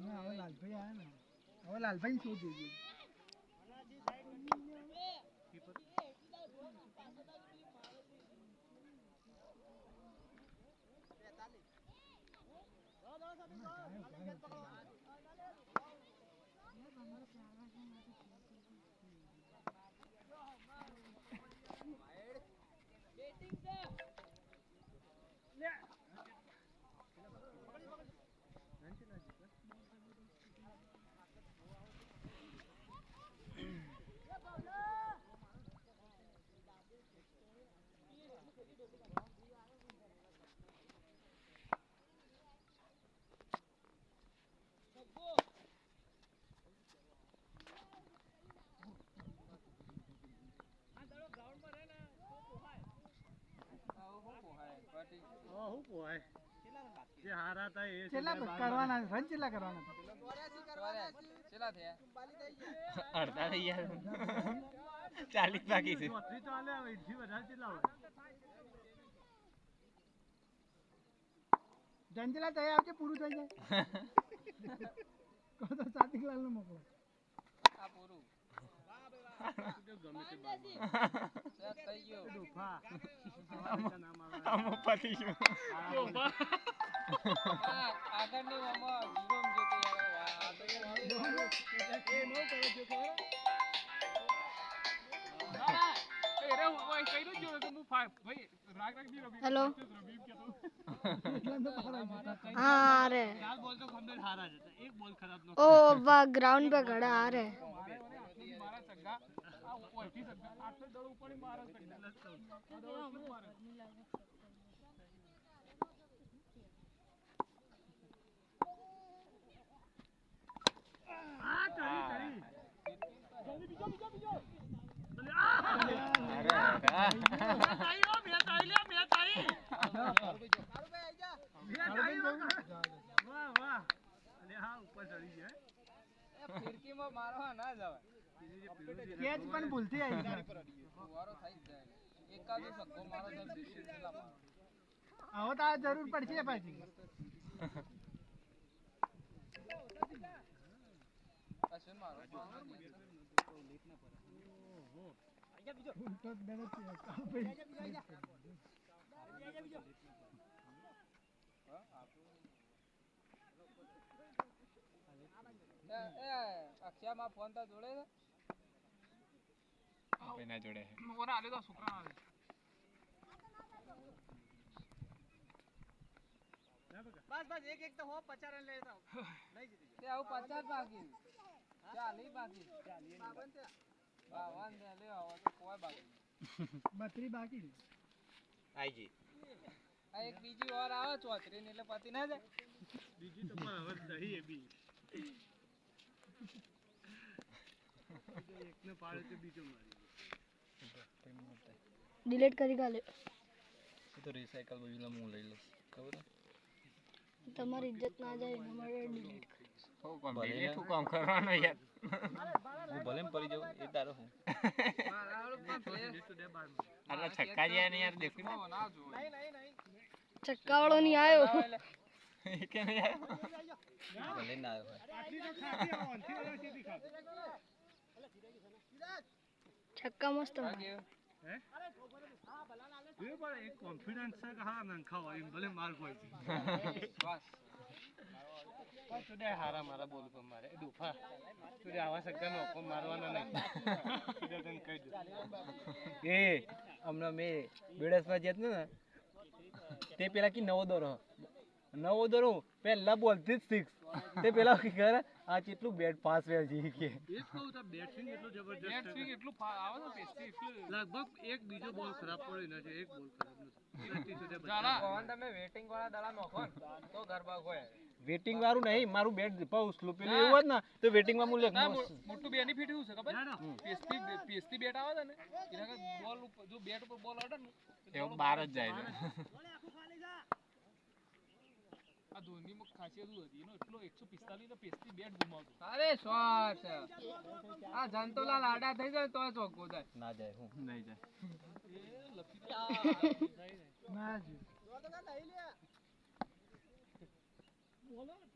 ના હવે લાલભાઈ આયા ને હવે લાલભાઈ શું જોઈએ જે હારા હતા એ કેટલા કરવાના રન કેટલા કરવાના કેટલા થયા અડધા થઈ ગયા 40 બાકી છે ચોથી તો આલે હવે થી વધારે કેટલા હોય જંજલા થઈ આવજે પૂરું થઈ જાય કહો તો સાતિકલાલ ને મોકલો આ પૂરું ગમે તે બાર થઈ ગયો ડોફા આમ પતી ગયું આગળની ઓમાં જીવમ જોતી हेलो हाँ आ रहे ओ वाह ग्राउंड पे खड़ा आ रहे ફિરકીમાં મારવા ના જવાય કેચ પણ ભૂલથી આવી ગઈ વારો થઈ જાય એકાદો સક્કો મારો તો કેટલા મારો હવે તો આ જરૂર પડશે પાછી અશ્વિન મારો ઉલટો જ બેનો છે અક્ષય માં ફોન તો જોડે છે કોઈના જોડે છે ઓરા આલે તો છોકરા આવે બસ બસ એક એક તો હો 50 રન લેતા નહીં જીતી તે આવું 50 બાકી 40 બાકી 52 દે લે આવો તો કોઈ બાકી 32 બાકી છે આઈજી આ એક બીજી ઓર આવે 34 ને એટલે પતી ના જાય બીજી તો પણ હવે દહી એ બી એકને પાડે તો બીજો મારી डिलीट करी गाले તો રિસાયકલ બોલીને હું લઈ લઉં ખબર તમારી ઇજ્જત ના જાય અમારે ડિલીટ હો કોમ ભલે તું કામ કરવાનો યાર હું ભલે પડી જાઉં એ તારો હું આટલા છક્કા જ્યાં ને યાર દેખી ના જો નહીં નહીં નહીં छक्का वालों नहीं आयो કે નહીં આયો ભલે ના આવ્યો હોય આટલી તો ખાધી આવનથી ઓલા સીધી ખાધી छक्का मस्त मारा હે એ પણ એક કોન્ફિડન્સ છે કે હા નંખા હોય એમ ભલે માર કોઈ બસ પણ તુડે હારા મારા બોલ પર મારે દુફા તુડે આવા સગા નો કો મારવાના નહીં તુડે તને કહી દઉં એ હમણાં મેં બેડસમાં જેત ને તે પેલા કી નવો દોરો પહેલા બોલથી જ સિક્સ તે પેલા કી કરે આ કેટલું બેટ પાસ વેલ જી કે એ જ કહું તો બેટ સ્વિંગ એટલું જબરજસ્ત બેટ સ્વિંગ એટલું આવે ને પેસ્ટી એટલું લગભગ એક બીજો બોલ ખરાબ પડ્યો નથી એક બોલ ખરાબ નથી ચાલા ભવન તમે વેટિંગ વાળા દડા નોખો ને તો ગરબા હોય વેટિંગ વાળું નહીં મારું બેટ પાઉ સ્લો પેલું એવું હોત ને તો વેટિંગ માં હું ના મોટું બેનિફિટ એવું છે ખબર પેસ્ટી બેટ આવે ને એના બોલ જો બેટ ઉપર બોલ અડે ને એવું બહાર જ જાય છે આ ધોનીમાં ખાસિયત શું હતી એનો એટલો 145 નો પેસ્ટી બેટ ઘુમાવતો અરે શોટ આ જંતોલાલ આડા થઈ જાય તો ચોકો જાય ના જાય હું નહીં જાય ના જ બોલ હો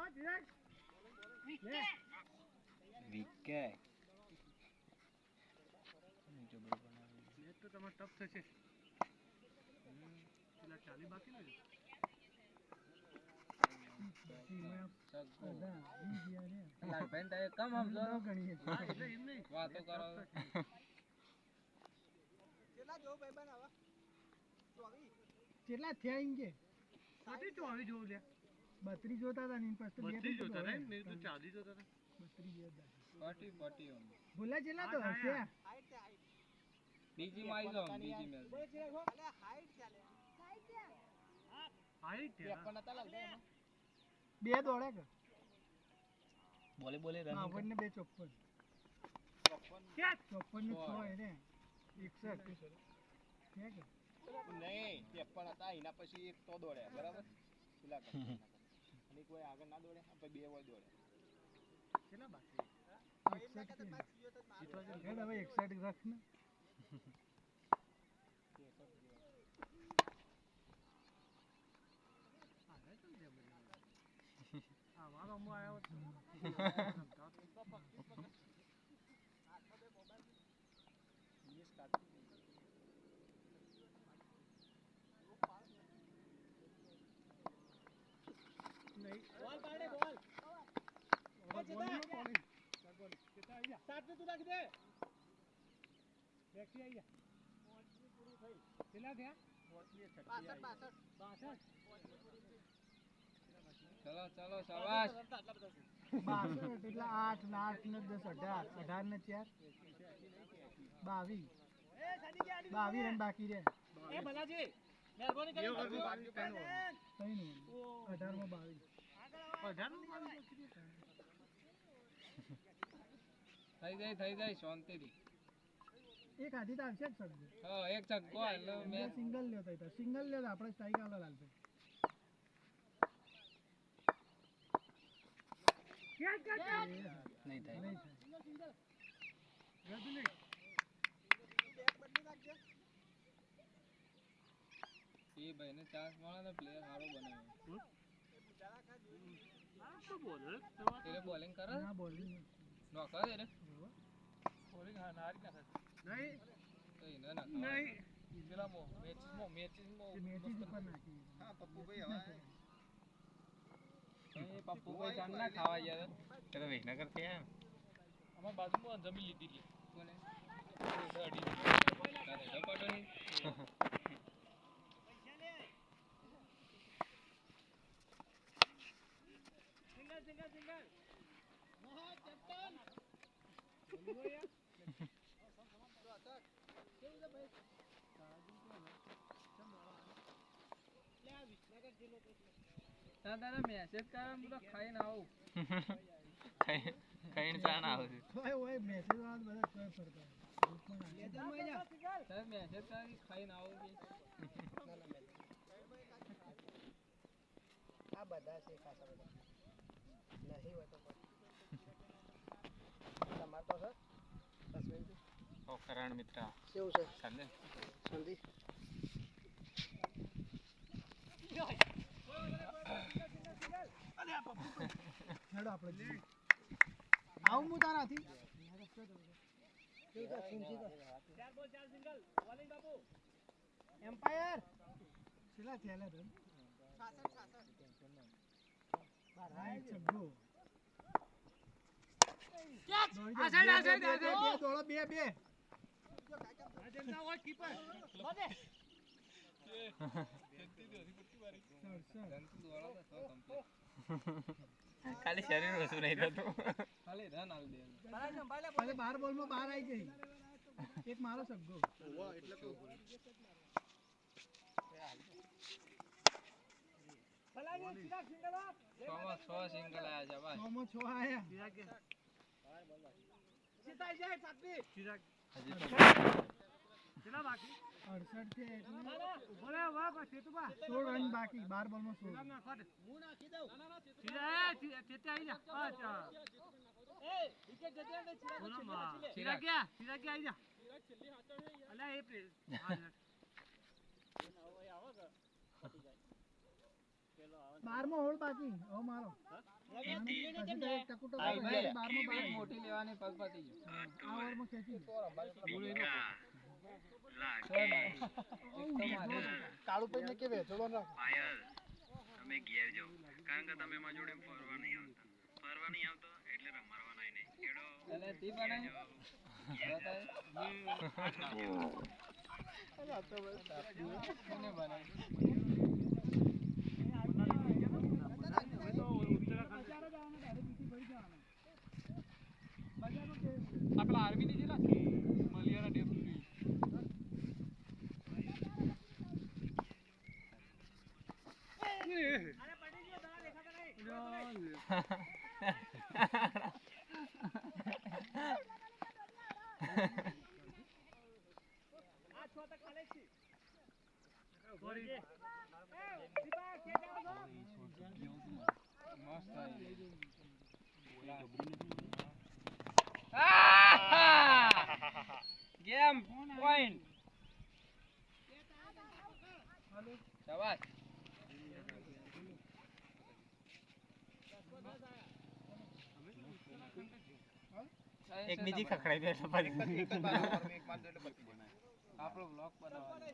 ચિરાગ વિકેટ મેચ તો તમારે ટફ થશે પેલા 40 બાકી ને લાલભાઈ તારે કમ સમજો ગણીએ હા એટલે એમ નહીં વાતો કરો કેટલા થયા એમ કે સાટી તો આવી જોઉં લે 32 જોતા હતા ને પછી તો 32 જોતા હતા મેં તો 40 જોતા હતા 32 જોતા પાટી ભૂલા કેટલા તો હશે બીજી માં આવી જાવ બીજી મેલ હાઈટ બે દોડે કે બોલે રન 52 ને 2 54 54 ને 6 એને 61 ક્યાં કે નહીં 53 હતા એના પછી એક તો દોડ્યા બરાબર પેલા અને કોઈ આગળ ના દોડે આપણે બે હોય દોડે કેટલા બાકી 61 હેડ હવે 61 રાખ ને આ વાળો મો આવ્યો નહીં બોલ પાડે બોલ સાત તું રાખી દે બેઠી આવી જા કેટલા થયા 62 ચલો શાબાશ 62 એટલે 8 ને 8 ને 10 18 18 ને 4 22 22 રન બાકી રહે એ ભલાજી મહેરબાની કરી 18 માં 22 થઈ જાય શાંતિથી એક આધી તો આવશે જ સર હા એક છક્કો એટલે મેચ સિંગલ લ્યો તો સિંગલ લ્યો તો આપણે સ્ટ્રાઈક આલો લાલભાઈ નહીં થાય નહીં એ ભાઈને ચાન્સ મળે ને પ્લેયર સારો બનાવે તો બોલ એટલે બોલિંગ કરે ના બોલિંગ નો કરે ને બોલિંગ હારી ના થાય તો એને ના નહીં પેલા મેચિસ મેચી જ ઉપર નાખી હા પપ્પુ ભાઈ હવે એ પપ્પુ ભાઈ ચાંદ ના ખાવા ગયા તો વિઘ્નગર થયા અમાર બાજુમાં જમીન લીધી લે કોને પાટોની દાદા મેસેજ કરે હું તો ખાઈને આવું ખાઈને ચા ના આવે ઓય મેસેજ વાળા બધા કોઈ ફરતા સાહેબ મેસેજ કરી ખાઈને આવું કે આ બધા છે ખાસા બધા નહીં હોય તો તમાર તો સર ઓ કરણ મિત્ર કેવું છે ચાલે સંધી હેડો આપણે આવું હું તારાથી એમ્પાયર કેટલા થયેલા રન 66 ખાલી શરીર વસું નહીં થતું ખાલી રન આલ દે પછી 12 બોલમાં 12 આવી ગઈ એક મારો સગ્ગો એટલે તો છ સિંગલ આયા છે ભાઈ 6 માં 6 આયા ચિરાગ હજી તો 68 છે એટલે 16 રન બાકી 12 બોલમાં 16 12 હોળ બાકી હવે મારો હજી તો એક ટકુટો બાકી, 12 બાકી. મોટી લેવાની પગ પતી ગયો. આ ઓવરમાં ખેંચી કાળું પૈને કે વેચોડો ના તમે ઘેર જાઓ કારણ કે તમે મારા જોડે ફરવા નહીં આવતો એટલે રમાડવાના નહીં એડો અને તી બનાય કોને બનાય આપલા આર્મી ની જેલા મલિયાના ડેમ સુધી ગેમ પોઈન્ટ શાબાશ એક બીજી ખખડાઈ દે એટલે પછી આપણો બ્લોક બનાવવાનો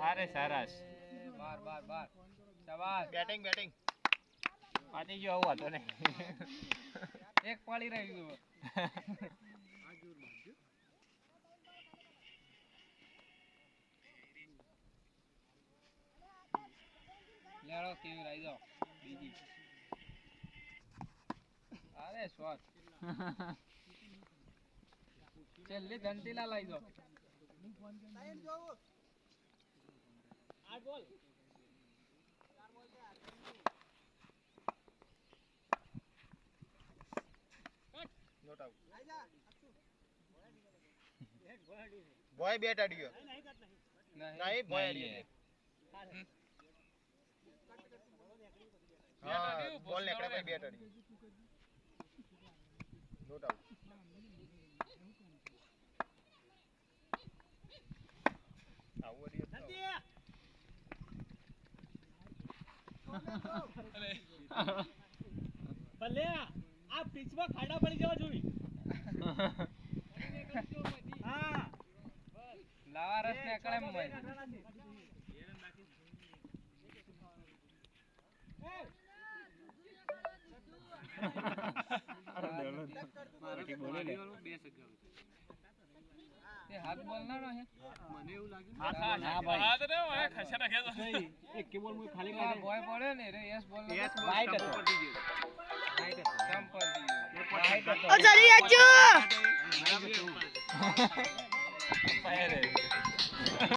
અરે સરસ બાર શાબાશ બેટિંગ પાટી ગયો આવું હતો ને એક પાડી રહ્યું લેડો કેવી રહી જાઓ બીજી અરે શોટ છેલ્લી ઘંટીલા લઈ જાઓ બોય બેટ અડ્યો નહીં બોય અડ્યો હા બોલ નીકળે પછી બેટ અડ્યો નોટ આઉટ આવું અડ્યો ભલે આ પિચમાં ખાડા પડી જવા જોઈએ હા લાવા રસ ને અકળે મોબાઈલ હાથ બોલ ના નો હે મને એવું લાગ્યું ના ભાઈ હાથ રે ઓય ખસા નાખે તો એક કે બોલ મુય ખાલી આ બોય પડ્યો ને રે યસ બોલ રાઈટ હતો કમ પર દીયો રાઈટ હતો ઓ ચલી જાજો ફાયર